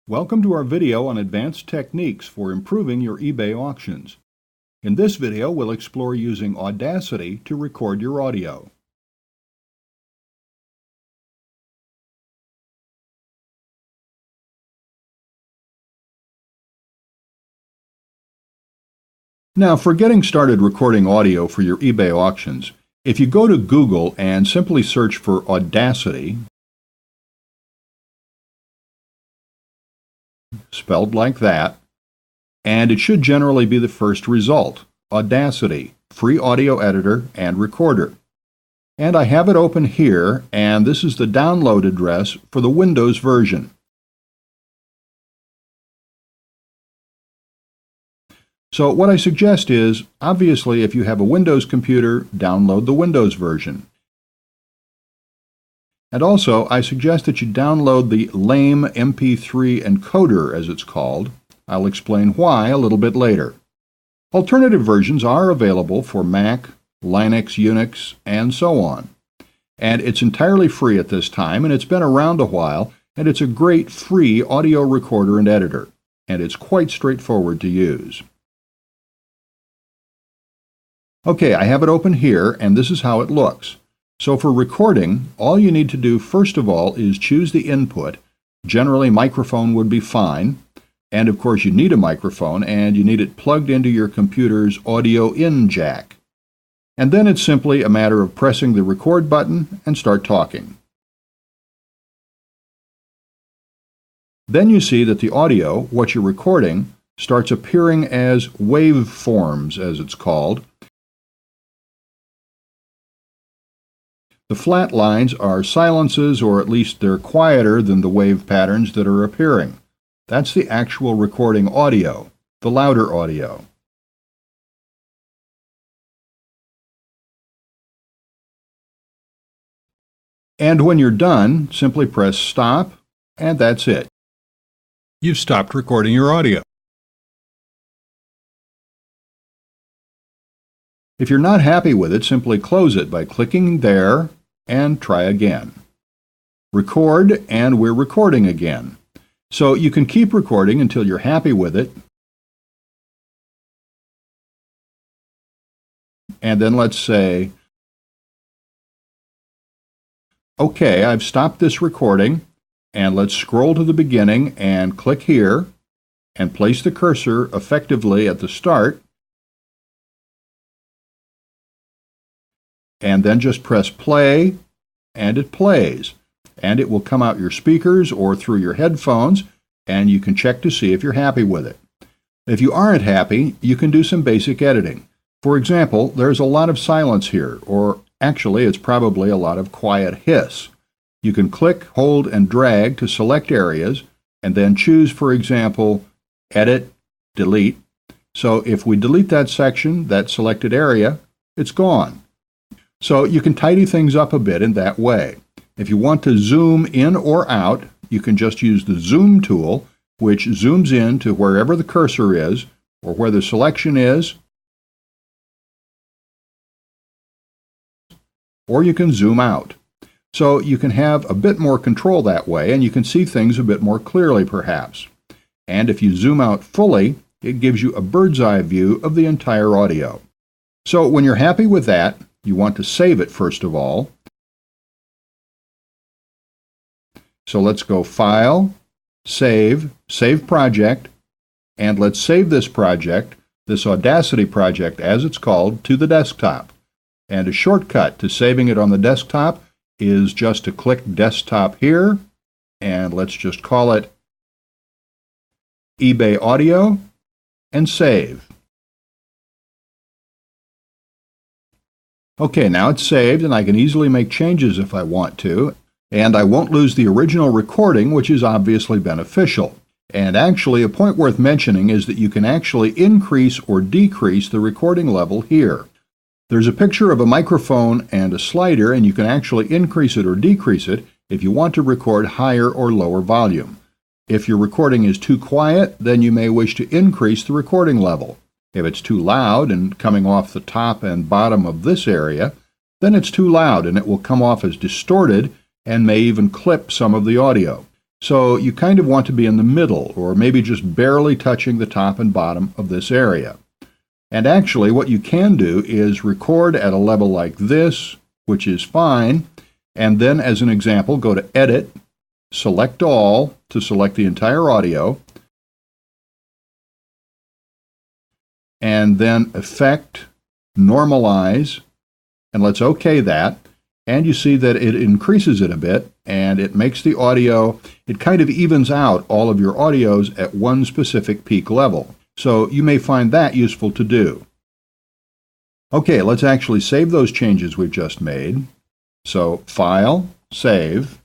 Welcome to our video on advanced techniques for improving your eBay auctions. In this video, we'll explore using Audacity to record your audio. Now, for getting started recording audio for your eBay auctions, if you go to Google and simply search for Audacity, spelled like that, and it should generally be the first result, Audacity, free audio editor and recorder. And I have it open here, and this is the download address for the Windows version. So what I suggest is, obviously, if you have a Windows computer, download the Windows version. And also, I suggest that you download the lame MP3 encoder, as it's called. I'll explain why a little bit later. Alternative versions are available for Mac, Linux, Unix, and so on. And it's entirely free at this time, and it's been around a while, and it's a great free audio recorder and editor. And it's quite straightforward to use. Okay, I have it open here, and this is how it looks. So for recording, all you need to do first of all is choose the input. Generally, microphone would be fine. And of course, you need a microphone, and you need it plugged into your computer's audio in jack. And then it's simply a matter of pressing the record button and start talking. Then you see that the audio, what you're recording, starts appearing as waveforms, as it's called. The flat lines are silences, or at least they're quieter than the wave patterns that are appearing. That's the actual recording audio, the louder audio. And when you're done, simply press stop, and that's it. You've stopped recording your audio. If you're not happy with it, simply close it by clicking there and try again. Record, and we're recording again. So you can keep recording until you're happy with it. And then let's say, okay, I've stopped this recording, and let's scroll to the beginning and click here and place the cursor effectively at the start. And then just press play, and it plays. And it will come out your speakers or through your headphones, and you can check to see if you're happy with it. If you aren't happy, you can do some basic editing. For example, there's a lot of silence here, or actually it's probably a lot of quiet hiss. You can click, hold, and drag to select areas, and then choose, for example, Edit, Delete. So if we delete that section, that selected area, it's gone. So you can tidy things up a bit in that way. If you want to zoom in or out, you can just use the zoom tool, which zooms in to wherever the cursor is or where the selection is, or you can zoom out. So you can have a bit more control that way, and you can see things a bit more clearly perhaps. And if you zoom out fully, it gives you a bird's eye view of the entire audio. So when you're happy with that, you want to save it first of all. So let's go File, Save, Save Project, and let's save this project, this Audacity project as it's called, to the desktop. And a shortcut to saving it on the desktop is just to click Desktop here, and let's just call it eBay Audio, and save. Okay, now it's saved, and I can easily make changes if I want to, and I won't lose the original recording, which is obviously beneficial. And actually, a point worth mentioning is that you can actually increase or decrease the recording level here. There's a picture of a microphone and a slider, and you can actually increase it or decrease it if you want to record higher or lower volume. If your recording is too quiet, then you may wish to increase the recording level. If it's too loud and coming off the top and bottom of this area, then it's too loud and it will come off as distorted and may even clip some of the audio. So you kind of want to be in the middle, or maybe just barely touching the top and bottom of this area. And actually, what you can do is record at a level like this, which is fine, and then as an example, go to Edit, select All to select the entire audio, and then Effect, Normalize, and let's OK that. And you see that it increases it a bit, and it makes the audio, it kind of evens out all of your audios at one specific peak level. So you may find that useful to do. Okay, let's actually save those changes we've just made. So File, Save.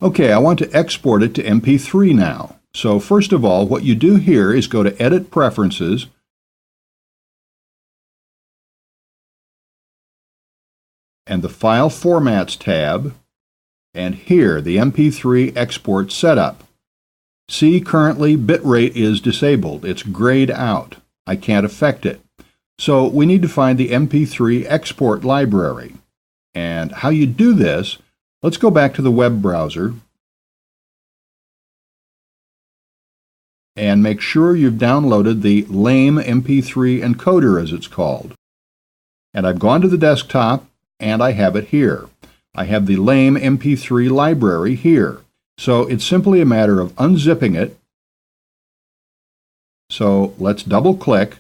Okay, I want to export it to MP3 now. So first of all, what you do here is go to Edit Preferences, and the File Formats tab, and here, the MP3 export setup. See, currently bitrate is disabled. It's grayed out. I can't affect it. So we need to find the MP3 export library. And how you do this, let's go back to the web browser and make sure you've downloaded the lame MP3 encoder, as it's called. And I've gone to the desktop, and I have it here. I have the lame MP3 library here. So it's simply a matter of unzipping it. So let's double click,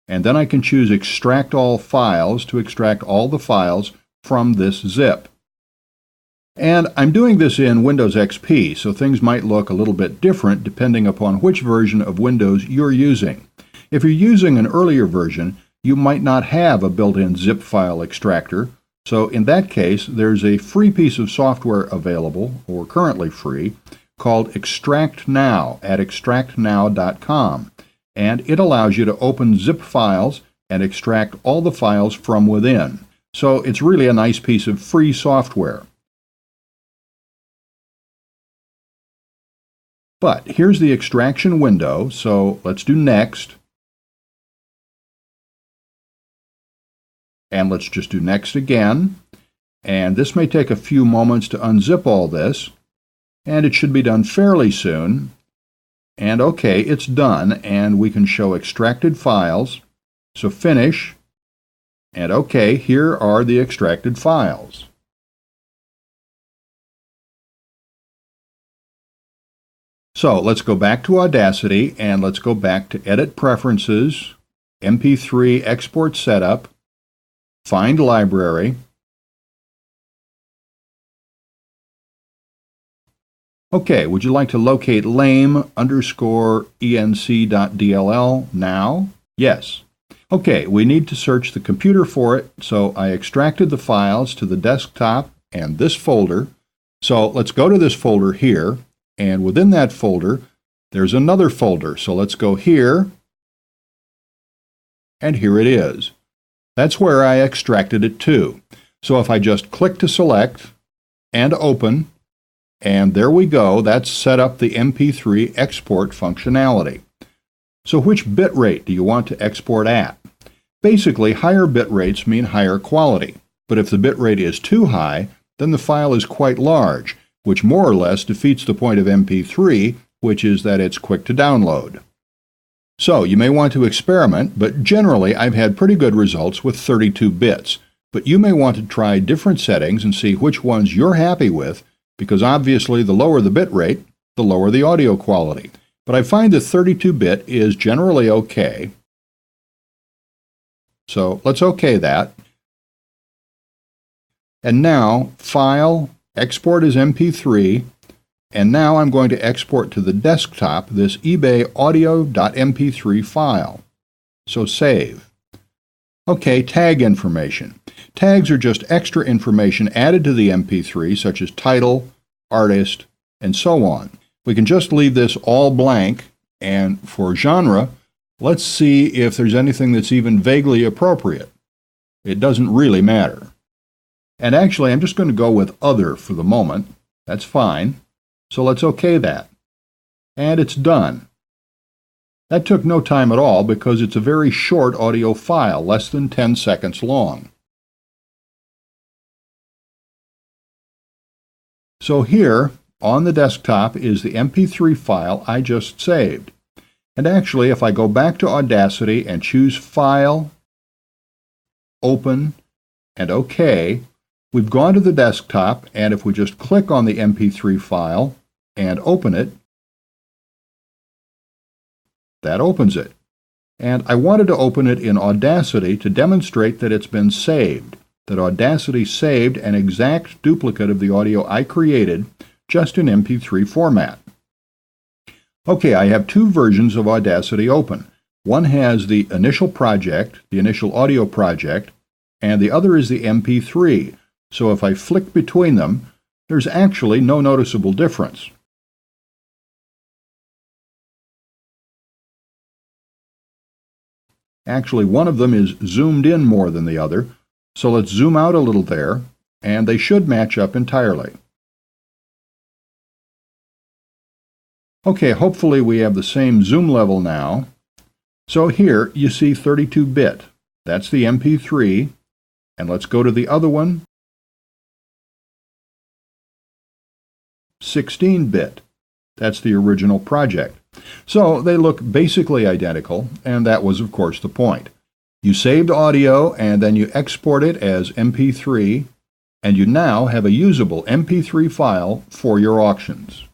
and then I can choose Extract All Files to extract all the files from this zip. And I'm doing this in Windows XP, so things might look a little bit different depending upon which version of Windows you're using. If you're using an earlier version, you might not have a built-in zip file extractor. So in that case, there's a free piece of software available, or currently free, called Extract Now at extractnow.com. And it allows you to open zip files and extract all the files from within. So it's really a nice piece of free software. But here's the extraction window, so let's do Next. And let's just do Next again. And this may take a few moments to unzip all this. And it should be done fairly soon. And okay, it's done. And we can show extracted files. So Finish. And okay, here are the extracted files. So let's go back to Audacity and let's go back to Edit Preferences, MP3 Export Setup, Find Library. Okay, would you like to locate lame_enc.dll now? Yes. Okay, we need to search the computer for it, so I extracted the files to the desktop and this folder. So let's go to this folder here, and within that folder, there's another folder. So let's go here, and here it is. That's where I extracted it to. So if I just click to select and open, and there we go, that's set up the MP3 export functionality. So which bit rate do you want to export at? Basically, higher bit rates mean higher quality. But if the bit rate is too high, then the file is quite large, which more or less defeats the point of MP3, which is that it's quick to download. So you may want to experiment, but generally I've had pretty good results with 32 bits. But you may want to try different settings and see which ones you're happy with, because obviously the lower the bit rate, the lower the audio quality. But I find that 32-bit is generally okay. So let's OK that. And now, File, Export as MP3, and now I'm going to export to the desktop this eBay audio.mp3 file. So save. Okay, tag information. Tags are just extra information added to the MP3, such as title, artist, and so on. We can just leave this all blank, and for genre, let's see if there's anything that's even vaguely appropriate. It doesn't really matter. And actually, I'm just going to go with Other for the moment. That's fine. So let's OK that. And it's done. That took no time at all because it's a very short audio file, less than 10 seconds long. So here, on the desktop is the MP3 file I just saved. And actually, if I go back to Audacity and choose File, Open, and OK, we've gone to the desktop, and if we just click on the MP3 file and open it, that opens it. And I wanted to open it in Audacity to demonstrate that it's been saved, that Audacity saved an exact duplicate of the audio I created just in MP3 format. Okay, I have two versions of Audacity open. One has the initial project, the initial audio project, and the other is the MP3. So if I flick between them, there's actually no noticeable difference. Actually, one of them is zoomed in more than the other, so let's zoom out a little there, and they should match up entirely. Okay, hopefully we have the same zoom level now. So here you see 32-bit. That's the MP3. And let's go to the other one, 16-bit. That's the original project. So they look basically identical, and that was, of course, the point. You saved audio, and then you export it as MP3, and you now have a usable MP3 file for your auctions.